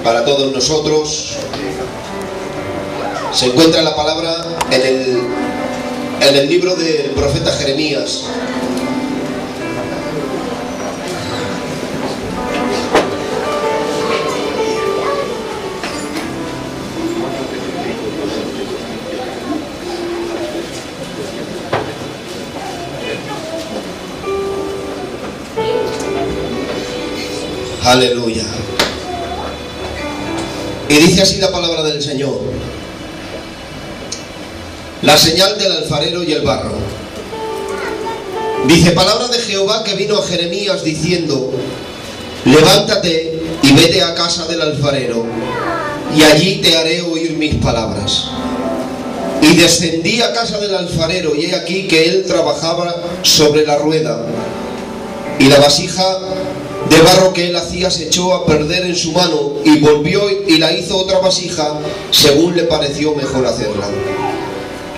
para todos nosotros. Se encuentra la palabra en el libro del profeta Jeremías. Aleluya. Y dice así la palabra del Señor: la señal del alfarero y el barro. Dice palabra de Jehová que vino a Jeremías diciendo: levántate y vete a casa del alfarero, y allí te haré oír mis palabras. Y descendí a casa del alfarero, y he aquí que él trabajaba sobre la rueda, y la vasija de barro que él hacía se echó a perder en su mano, y volvió y la hizo otra vasija según le pareció mejor hacerla.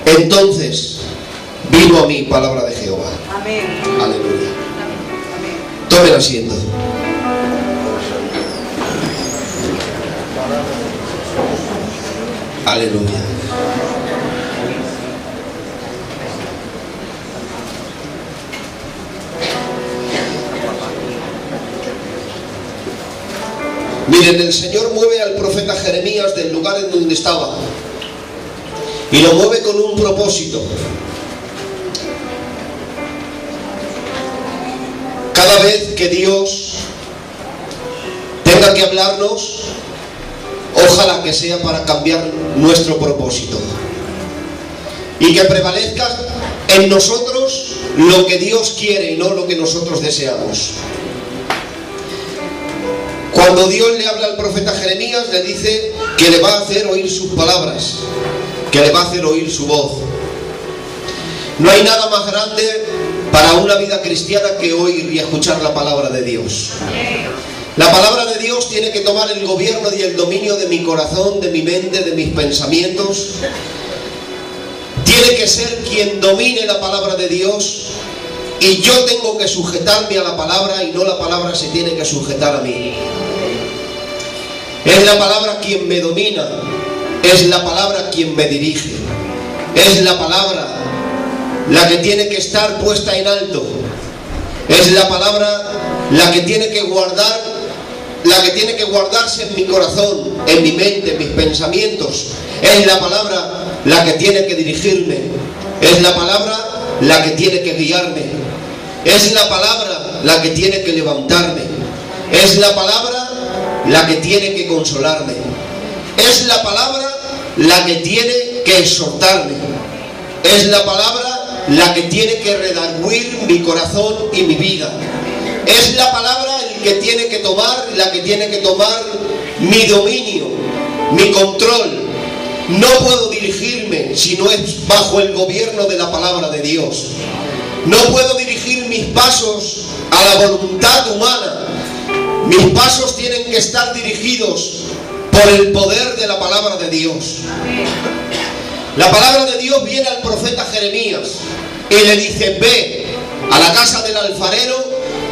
Entonces vino a mí palabra de Jehová. Amén. Aleluya. Amén. Tomen asiento. Aleluya. Miren, el Señor mueve al profeta Jeremías del lugar en donde estaba, y lo mueve con un propósito. Cada vez que Dios tenga que hablarnos, ojalá que sea para cambiar nuestro propósito, y que prevalezca en nosotros lo que Dios quiere y no lo que nosotros deseamos. Cuando Dios le habla al profeta Jeremías, le dice que le va a hacer oír sus palabras, que le va a hacer oír su voz. No hay nada más grande para una vida cristiana que oír y escuchar la palabra de Dios. La palabra de Dios tiene que tomar el gobierno y el dominio de mi corazón, de mi mente, de mis pensamientos. Tiene que ser quien domine la palabra de Dios, y yo tengo que sujetarme a la palabra, y no la palabra se tiene que sujetar a mí. Es la palabra quien me domina, es la palabra quien me dirige, es la palabra la que tiene que estar puesta en alto, es la palabra la que tiene que guardarse en mi corazón, en mi mente, en mis pensamientos. Es la palabra la que tiene que dirigirme, es la palabra la que tiene que guiarme, es la palabra la que tiene que levantarme, es la palabra la que tiene que consolarme, es la palabra la que tiene que exhortarme, es la palabra la que tiene que redarguir mi corazón y mi vida, es la palabra la que tiene que tomar mi dominio, mi control. No puedo dirigirme si no es bajo el gobierno de la palabra de Dios. No puedo dirigir mis pasos a la voluntad humana. Mis pasos tienen que estar dirigidos por el poder de la palabra de Dios. La palabra de Dios viene al profeta Jeremías y le dice: ve a la casa del alfarero,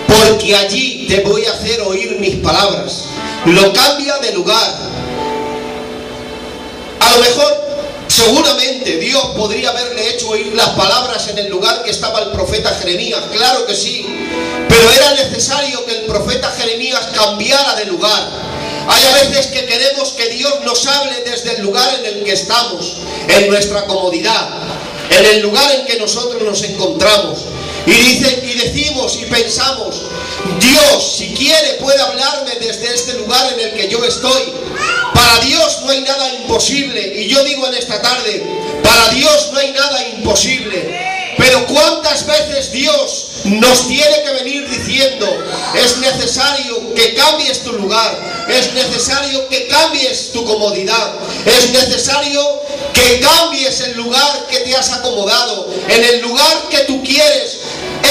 porque allí te voy a hacer oír mis palabras. Lo cambia de lugar. A lo mejor, seguramente Dios podría haberle hecho oír las palabras en el lugar que estaba el profeta Jeremías, claro que sí, pero era necesario que el profeta Jeremías cambiara de lugar. Hay a veces que queremos que Dios nos hable desde el lugar en el que estamos, en nuestra comodidad, en el lugar en que nosotros nos encontramos, y decimos y pensamos: Dios, si quiere, puede hablarme desde este lugar en el que yo estoy. Para Dios no hay nada imposible, y yo digo en esta tarde: para Dios no hay nada imposible. Pero ¿cuántas veces Dios nos tiene que venir diciendo: es necesario que cambies tu lugar, es necesario que cambies tu comodidad, es necesario que cambies el lugar que te has acomodado, en el lugar que tú quieres?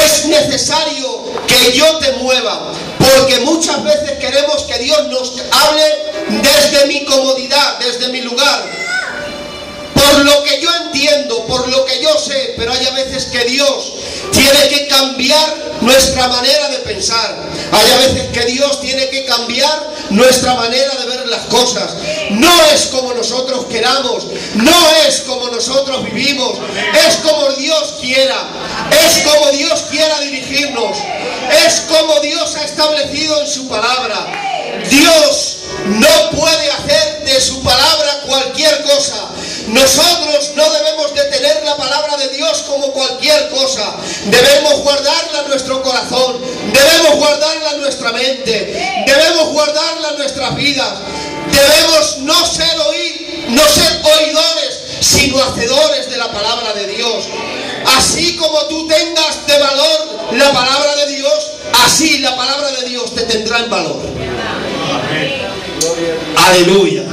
Es necesario que yo te mueva, porque muchas veces queremos que Dios nos hable desde mi comodidad, desde mi lugar, por lo que yo entiendo, por lo que yo sé. Pero hay a veces que Dios tiene que cambiar nuestra manera de pensar, hay a veces que Dios tiene que cambiar nuestra manera de ver las cosas. No es como nosotros queramos, no es como nosotros vivimos, es como Dios quiera, es como Dios quiera dirigirnos, es como Dios ha establecido en su palabra. Dios no puede hacer de su palabra cualquier cosa. Nosotros no debemos de tener la palabra de Dios como cualquier cosa. Debemos guardarla en nuestro corazón, debemos guardarla en nuestra mente, debemos guardarla en nuestras vidas. Debemos no ser oidores, sino hacedores de la palabra de Dios. Así como tú tengas de valor la palabra de Dios, así la palabra de Dios te tendrá en valor. Amén. Aleluya.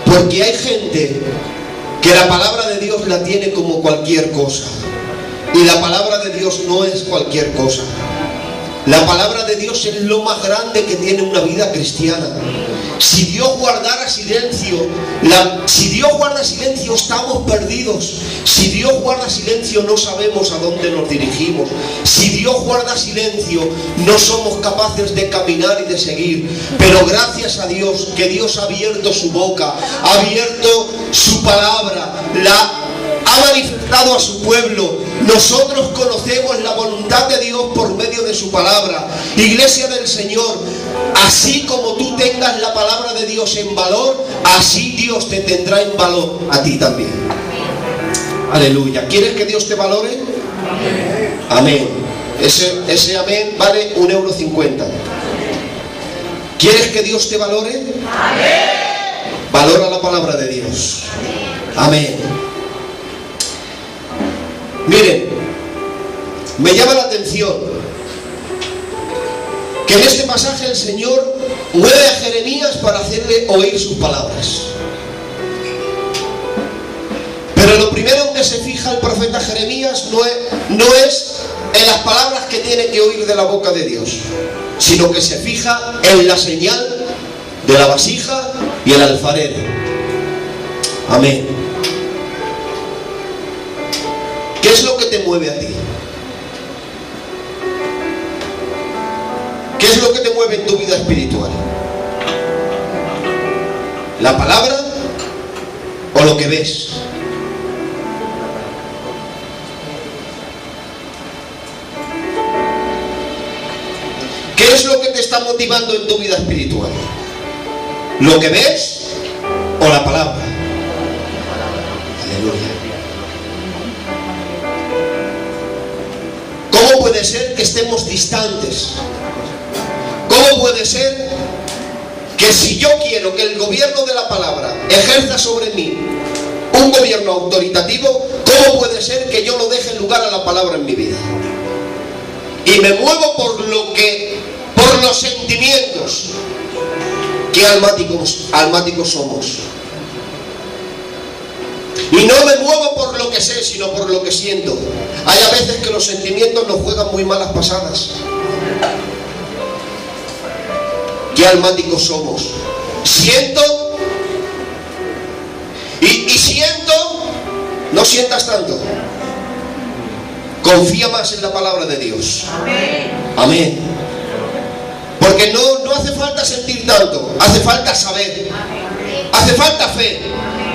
Porque hay gente que la palabra de Dios la tiene como cualquier cosa. Y la palabra de Dios no es cualquier cosa. La palabra de Dios es lo más grande que tiene una vida cristiana. Si Dios guardara silencio, si Dios guarda silencio, estamos perdidos. Si Dios guarda silencio, no sabemos a dónde nos dirigimos. Si Dios guarda silencio, no somos capaces de caminar y de seguir. Pero gracias a Dios, que Dios ha abierto su boca, ha abierto su palabra, ha manifestado a su pueblo. Nosotros conocemos la voluntad de Dios por medio de su palabra. Iglesia del Señor, así como tú tengas la palabra de Dios en valor, así Dios te tendrá en valor a ti también. Aleluya. ¿Quieres que Dios te valore? Amén. Ese amén vale 1,50 €. ¿Quieres que Dios te valore? Amén. Valora la palabra de Dios. Amén. Miren, me llama la atención que en este pasaje el Señor mueve a Jeremías para hacerle oír sus palabras. Pero lo primero en que se fija el profeta Jeremías no es en las palabras que tiene que oír de la boca de Dios, sino que se fija en la señal de la vasija y el alfarero. Amén. ¿Qué es lo que te mueve a ti? ¿Qué es lo que te mueve en tu vida espiritual? ¿La palabra o lo que ves? ¿Qué es lo que te está motivando en tu vida espiritual? ¿Lo que ves o la palabra? Aleluya. ¿Cómo puede ser que estemos distantes? ¿Cómo puede ser que si yo quiero que el gobierno de la palabra ejerza sobre mí un gobierno autoritativo, cómo puede ser que yo no deje lugar a la palabra en mi vida? Y me muevo por los sentimientos. Qué almáticos somos. Y no me muevo por lo que sé, sino por lo que siento. Hay a veces que los sentimientos nos juegan muy malas pasadas. Qué almáticos somos. Siento y siento. No sientas tanto. Confía más en la palabra de Dios. Amén. Amén. Porque no hace falta sentir tanto, hace falta saber, hace falta fe,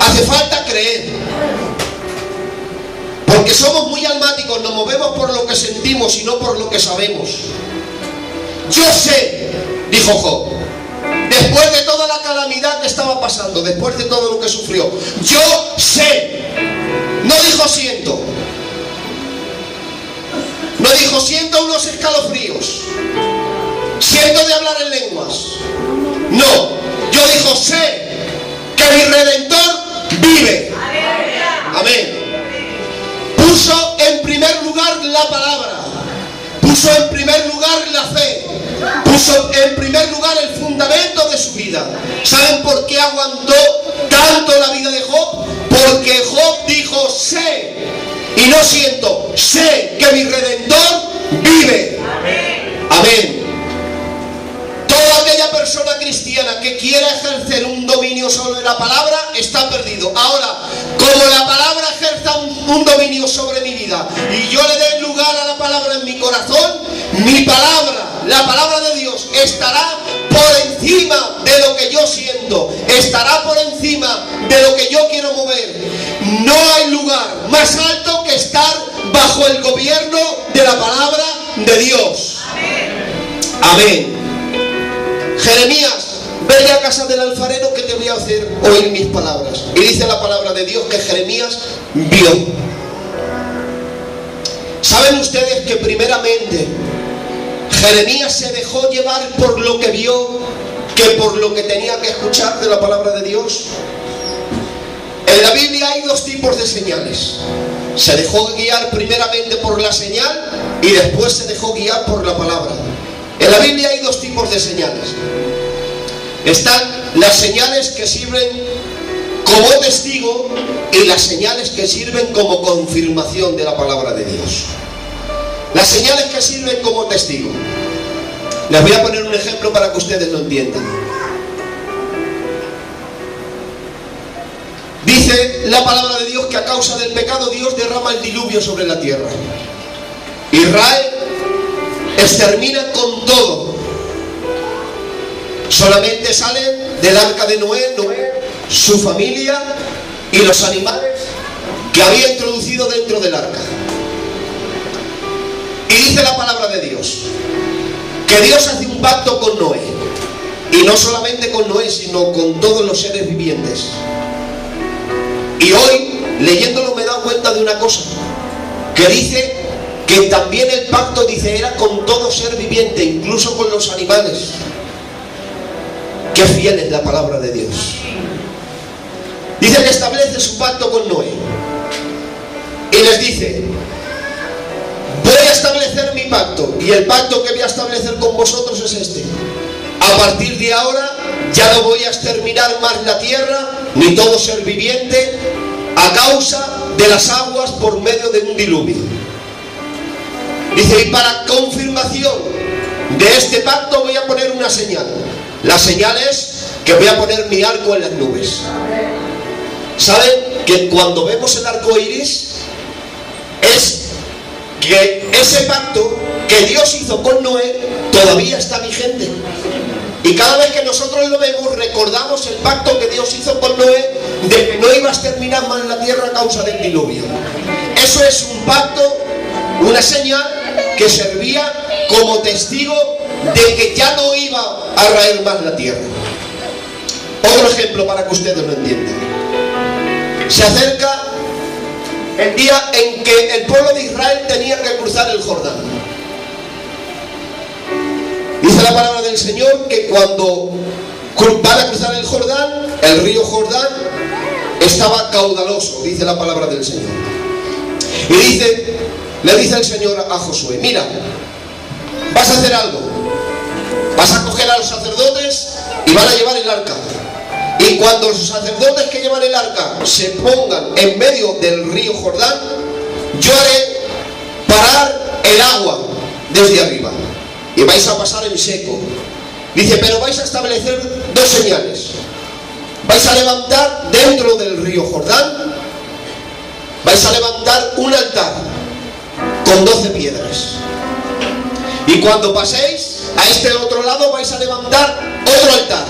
hace falta creer. Porque somos muy almáticos, nos movemos por lo que sentimos y no por lo que sabemos. Yo sé, dijo Job, después de toda la calamidad que estaba pasando, después de todo lo que sufrió, yo sé. No dijo siento. No dijo siento unos escalofríos, siento de hablar en lenguas. No, yo dijo sé que mi Redentor vive. Amén. Puso en primer lugar la palabra, puso en primer lugar la fe, puso en primer lugar el fundamento de su vida. ¿Saben por qué aguantó tanto la vida de Job? Porque Job dijo sé y no siento, sé que mi Redentor vive. Amén. Toda aquella persona cristiana que quiera ejercer un dominio sobre la palabra está perdido. Ahora, como la palabra ejerza un dominio sobre mi vida y yo le dé lugar a la palabra en mi corazón, mi palabra, la palabra de Dios, estará por encima de lo siento, estará por encima de lo que yo quiero mover. No hay lugar más alto que estar bajo el gobierno de la palabra de Dios. Amén. Jeremías, vete a casa del alfarero que te voy a hacer oír mis palabras. Y dice la palabra de Dios que Jeremías vio. ¿Saben ustedes que primeramente Jeremías se dejó llevar por lo que vio que por lo que tenía que escuchar de la palabra de Dios? En la Biblia hay dos tipos de señales. Se dejó guiar primeramente por la señal y después se dejó guiar por la palabra. En la Biblia hay dos tipos de señales. Están las señales que sirven como testigo y las señales que sirven como confirmación de la palabra de Dios. Las señales que sirven como testigo. Les voy a poner un ejemplo para que ustedes lo entiendan. Dice la palabra de Dios que a causa del pecado Dios derrama el diluvio sobre la tierra. Israel extermina con todo. Solamente salen del arca de Noé, su familia y los animales que había introducido dentro del arca. Y dice la palabra de Dios que Dios hace un pacto con Noé. Y no solamente con Noé, sino con todos los seres vivientes. Y hoy, leyéndolo, me he dado cuenta de una cosa. Que dice que también el pacto, dice, era con todo ser viviente, incluso con los animales. Qué fiel es la palabra de Dios. Dice que establece su pacto con Noé. Y les dice: voy a establecer mi pacto. Y el pacto que voy a establecer con vosotros es este: a partir de ahora ya no voy a exterminar más la tierra, ni todo ser viviente, a causa de las aguas por medio de un diluvio. Dice: y para confirmación de este pacto voy a poner una señal. La señal es que voy a poner mi arco en las nubes. ¿Saben que cuando vemos el arco iris es que ese pacto que Dios hizo con Noé todavía está vigente? Y cada vez que nosotros lo vemos, recordamos el pacto que Dios hizo con Noé de que no iba a exterminar más la tierra a causa del diluvio. Eso es un pacto, una señal que servía como testigo de que ya no iba a raer más la tierra. Otro ejemplo para que ustedes lo entiendan. Se acerca el día en que el pueblo de Israel tenía que cruzar el Jordán. Dice la palabra del Señor que cuando van a cruzar el Jordán, el río Jordán estaba caudaloso, dice la palabra del Señor. Y le dice el Señor a Josué: mira, vas a hacer algo. Vas a coger a los sacerdotes y van a llevar el arca. Y cuando los sacerdotes que llevan el arca se pongan en medio del río Jordán, yo haré parar el agua desde arriba. Y vais a pasar en seco. Dice: pero vais a establecer dos señales. Vais a levantar dentro del río Jordán, vais a levantar un altar con 12 piedras. Y cuando paséis a este otro lado vais a levantar otro altar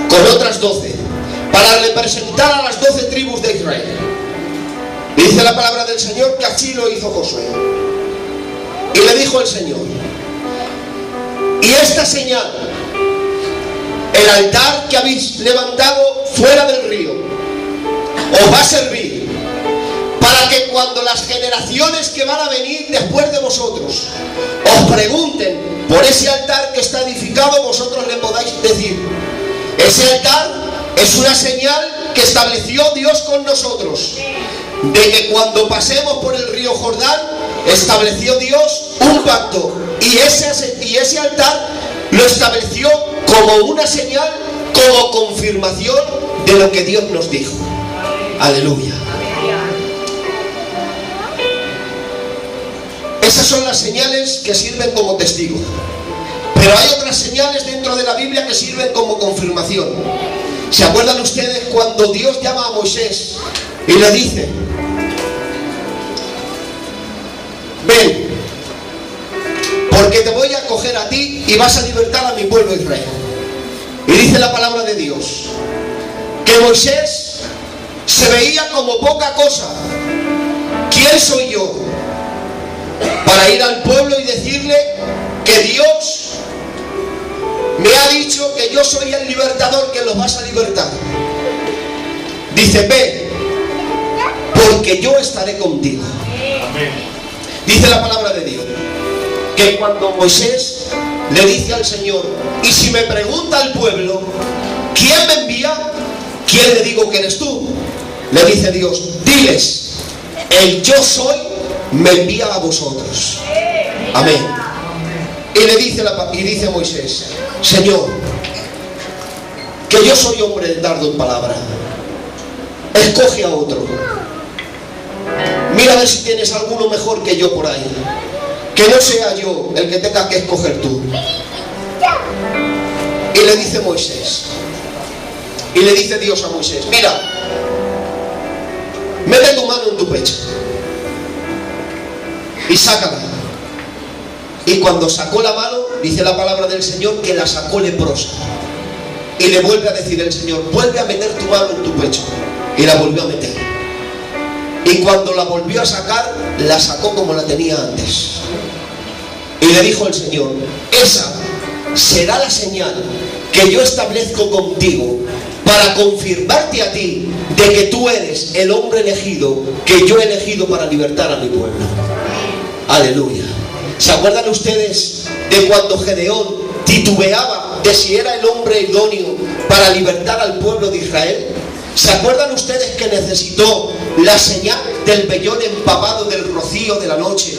con otras 12 para representar a las 12 tribus de Israel. Y dice la palabra del Señor que así lo hizo Josué. Y le dijo el Señor: y esta señal, el altar que habéis levantado fuera del río, os va a servir para que cuando las generaciones que van a venir después de vosotros os pregunten por ese altar que está edificado, vosotros le podáis decir: ese altar es una señal que estableció Dios con nosotros, de que cuando pasemos por el río Jordán estableció Dios un pacto, y ese altar lo estableció como una señal, como confirmación de lo que Dios nos dijo. Aleluya. Esas son las señales que sirven como testigo. Pero hay otras señales dentro de la Biblia que sirven como confirmación. ¿Se acuerdan ustedes cuando Dios llama a Moisés y le dice: ven, porque te voy a coger a ti y vas a libertar a mi pueblo Israel? Y dice la palabra de Dios que Moisés se veía como poca cosa. ¿Quién soy yo para ir al pueblo y decirle que Dios me ha dicho que yo soy el libertador, que los vas a libertar? Dice, ve, porque yo estaré contigo. Dice la palabra de Dios que cuando Moisés le dice al Señor, y si me pregunta el pueblo, ¿quién me envía? ¿Quién le digo que eres tú? Le dice Dios, diles, el yo soy me envía a vosotros. Amén. Y dice Moisés, Señor, que yo soy hombre de tardo en palabra, escoge a otro. Mira a ver si tienes alguno mejor que yo por ahí, que no sea yo el que tenga que escoger tú. Y le dice Moisés, y le dice Dios a Moisés, mira, mete tu mano en tu pecho y sácala. Y cuando sacó la mano, dice la palabra del Señor que la sacó leprosa. Y le vuelve a decir el Señor, vuelve a meter tu mano en tu pecho. Y la volvió a meter. Y cuando la volvió a sacar, la sacó como la tenía antes. Y le dijo el Señor, esa será la señal que yo establezco contigo para confirmarte a ti de que tú eres el hombre elegido que yo he elegido para libertar a mi pueblo. Aleluya. ¿Se acuerdan ustedes de cuando Gedeón titubeaba de si era el hombre idóneo para libertar al pueblo de Israel? ¿Se acuerdan ustedes que necesitó la señal del vellón empapado del rocío de la noche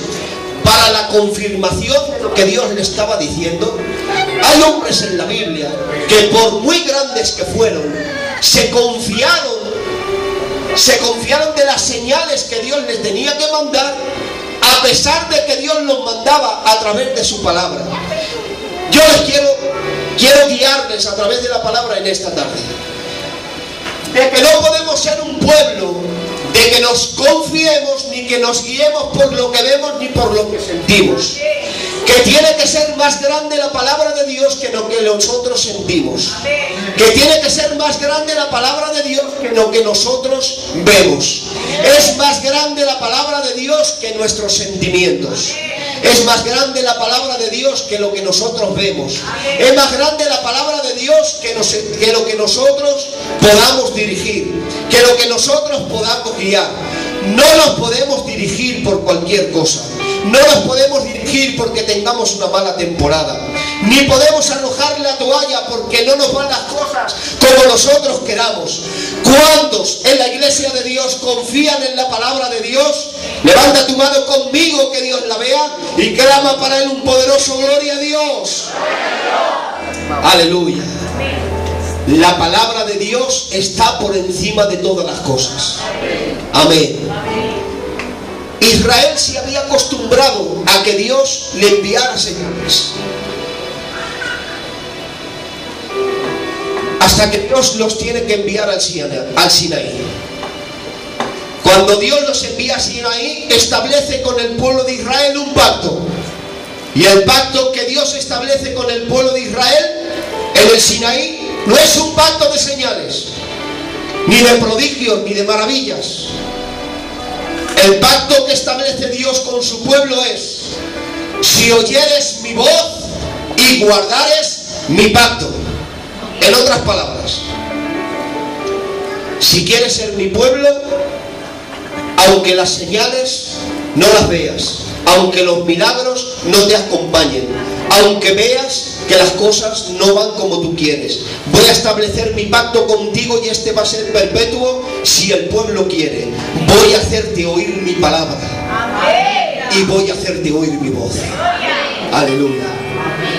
para la confirmación de lo que Dios le estaba diciendo? Hay hombres en la Biblia que por muy grandes que fueron, se confiaron de las señales que Dios les tenía que mandar, a pesar de que Dios los mandaba a través de su palabra. Yo les quiero guiarles a través de la palabra en esta tarde, de que no podemos ser un pueblo de que nos confiemos ni que nos guiemos por lo que vemos ni por lo que sentimos, que tiene que ser más grande la palabra de Dios que lo que nosotros sentimos, que tiene que ser más grande la palabra de Dios que lo que nosotros vemos. Es más grande la palabra de Dios que nuestros sentimientos. Es más grande la palabra de Dios que lo que nosotros vemos. Es más grande la palabra de Dios que lo que nosotros podamos dirigir, que lo que nosotros podamos guiar. No nos podemos dirigir por cualquier cosa. No nos podemos dirigir porque tengamos una mala temporada. Ni podemos arrojar la toalla porque no nos van las cosas como nosotros queramos. ¿Cuántos en la iglesia de Dios confían en la palabra de Dios? Levanta tu mano conmigo, que Dios la vea, y clama para él un poderoso gloria a Dios. Aleluya. La palabra de Dios está por encima de todas las cosas. Amén. Israel se había acostumbrado a que Dios le enviara señales, hasta que Dios los tiene que enviar al Sinaí. Cuando Dios los envía a Sinaí, establece con el pueblo de Israel un pacto. Y el pacto que Dios establece con el pueblo de Israel en el Sinaí no es un pacto de señales, ni de prodigios, ni de maravillas. El pacto que establece Dios con su pueblo es: si oyeres mi voz y guardares mi pacto. En otras palabras, si quieres ser mi pueblo, aunque las señales no las veas, aunque los milagros no te acompañen, aunque veas que las cosas no van como tú quieres, voy a establecer mi pacto contigo y este va a ser perpetuo si el pueblo quiere. Voy a hacerte oír mi palabra. Y voy a hacerte oír mi voz. Aleluya.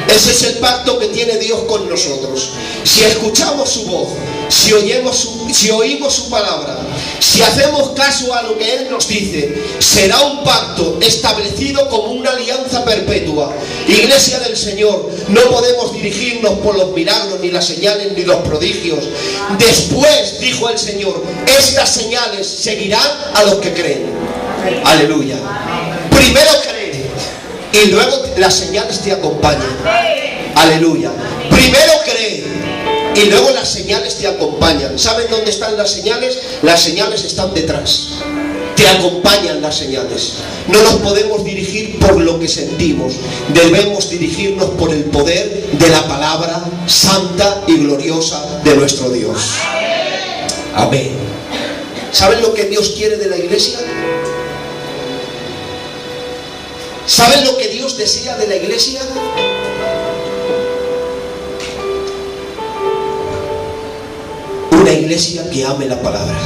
Ese es el pacto que tiene Dios con nosotros. Si escuchamos su voz, si oímos su palabra, si hacemos caso a lo que Él nos dice, será un pacto establecido como una alianza perpetua. Iglesia del Señor, no podemos dirigirnos por los milagros, ni las señales, ni los prodigios. Después, dijo el Señor, estas señales seguirán a los que creen. Aleluya. Primero cree y luego las señales te acompañan. Aleluya. Primero cree Y luego las señales te acompañan. ¿Saben dónde están las señales? Las señales están detrás. Te acompañan las señales. No nos podemos dirigir por lo que sentimos. Debemos dirigirnos por el poder de la palabra santa y gloriosa de nuestro Dios. Amén. ¿Saben lo que Dios quiere de la iglesia? ¿Saben lo que Dios desea de la iglesia? Una iglesia que ame la palabra.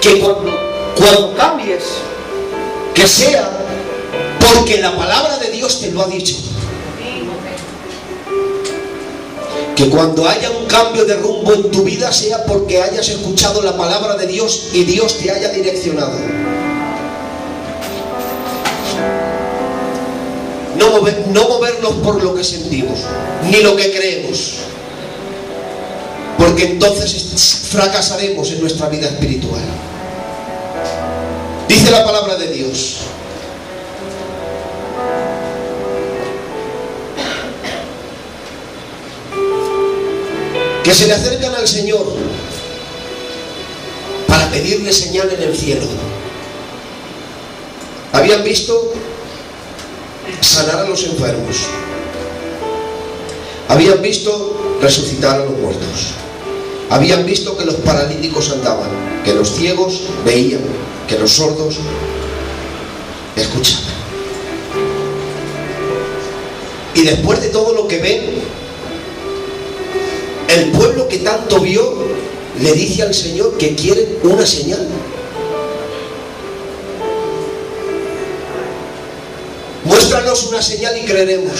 Que cuando cambies, que sea porque la palabra de Dios te lo ha dicho. Que cuando haya un cambio de rumbo en tu vida sea porque hayas escuchado la palabra de Dios y Dios te haya direccionado. No movernos por lo que sentimos, ni lo que creemos, porque entonces fracasaremos en nuestra vida espiritual. Dice la palabra de Dios: que se le acercan al Señor para pedirle señal en el cielo. Habían visto sanar a los enfermos, habían visto resucitar a los muertos, habían visto que los paralíticos andaban, que los ciegos veían, que los sordos escuchaban. Y después de todo lo que ven, el pueblo que tanto vio le dice al Señor que quiere una señal. Muéstranos una señal y creeremos.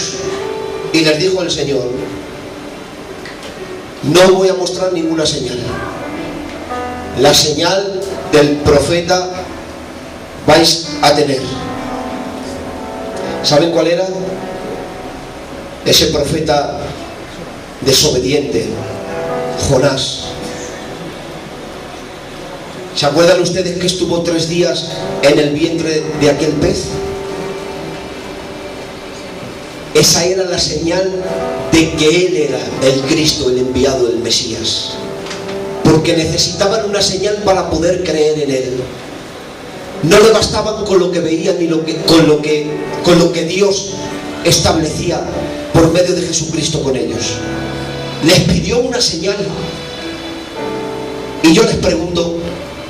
Y les dijo el Señor: no voy a mostrar ninguna señal. La señal del profeta vais a tener. ¿Saben cuál era? Ese profeta desobediente, Jonás. ¿Se acuerdan ustedes que estuvo 3 días en el vientre de aquel pez? Esa era la señal de que Él era el Cristo, el enviado, el Mesías. Porque necesitaban una señal para poder creer en Él. No le bastaban con lo que veían ni con lo que Dios establecía por medio de Jesucristo con ellos. Les pidió una señal. Y yo les pregunto,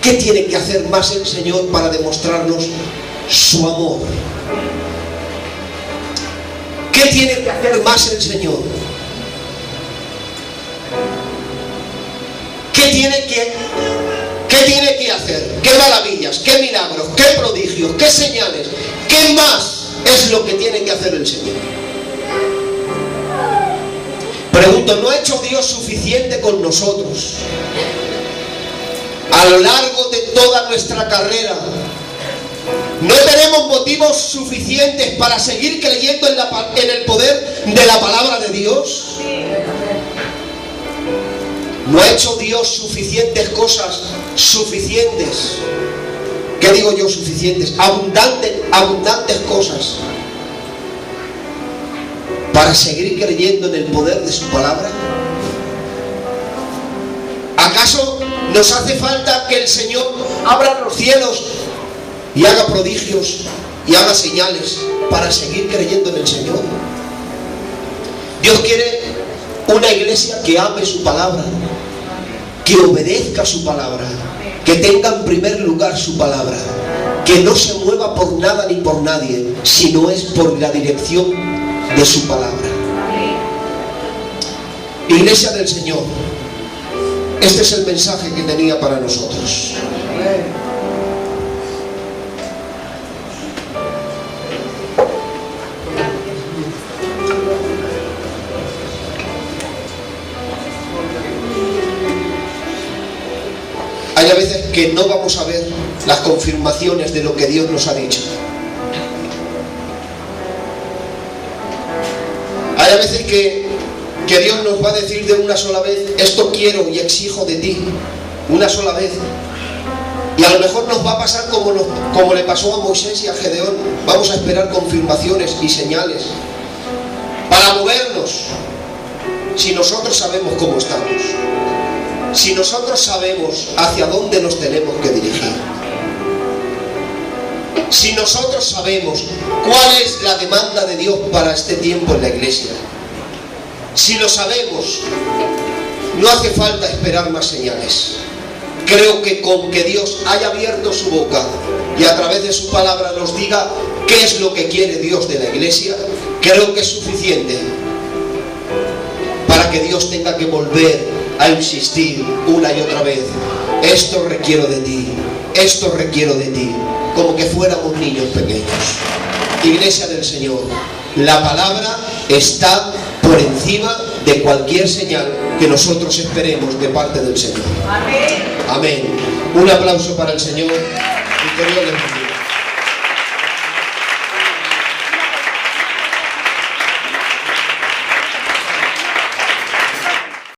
¿qué tiene que hacer más el Señor para demostrarnos su amor? ¿Qué tiene que hacer más el Señor? ¿Qué tiene que hacer? ¿Qué maravillas? ¿Qué milagros? ¿Qué prodigios? ¿Qué señales? ¿Qué más es lo que tiene que hacer el Señor? Pregunto, ¿no ha hecho Dios suficiente con nosotros a lo largo de toda nuestra carrera? ¿No tenemos motivos suficientes para seguir creyendo en el poder de la palabra de Dios? ¿No ha hecho Dios suficientes cosas? Suficientes. ¿Qué digo yo suficientes? Abundantes cosas para seguir creyendo en el poder de su palabra. ¿Acaso nos hace falta que el Señor abra los cielos y haga prodigios y haga señales para seguir creyendo en el Señor? Dios quiere una iglesia que ame su palabra, que obedezca su palabra, que tenga en primer lugar su palabra, que no se mueva por nada ni por nadie, sino es por la dirección de su palabra. Iglesia del Señor, este es el mensaje que tenía para nosotros. Hay a veces que no vamos a ver las confirmaciones de lo que Dios nos ha dicho. Hay a veces que Dios nos va a decir de una sola vez: esto quiero y exijo de ti, una sola vez. Y a lo mejor nos va a pasar como le pasó a Moisés y a Gedeón. Vamos a esperar confirmaciones y señales para movernos. Si nosotros sabemos cómo estamos, si nosotros sabemos hacia dónde nos tenemos que dirigir, si nosotros sabemos cuál es la demanda de Dios para este tiempo en la iglesia, si lo sabemos, no hace falta esperar más señales. Creo que con que Dios haya abierto su boca y a través de su palabra nos diga qué es lo que quiere Dios de la iglesia, creo que es suficiente para que Dios tenga que volver a insistir una y otra vez: esto requiero de ti, esto requiero de ti, como que fuéramos niños pequeños. Iglesia del Señor, la palabra está por encima de cualquier señal que nosotros esperemos de parte del Señor. Amén. Amén. Un aplauso para el Señor y que Dios les bendiga.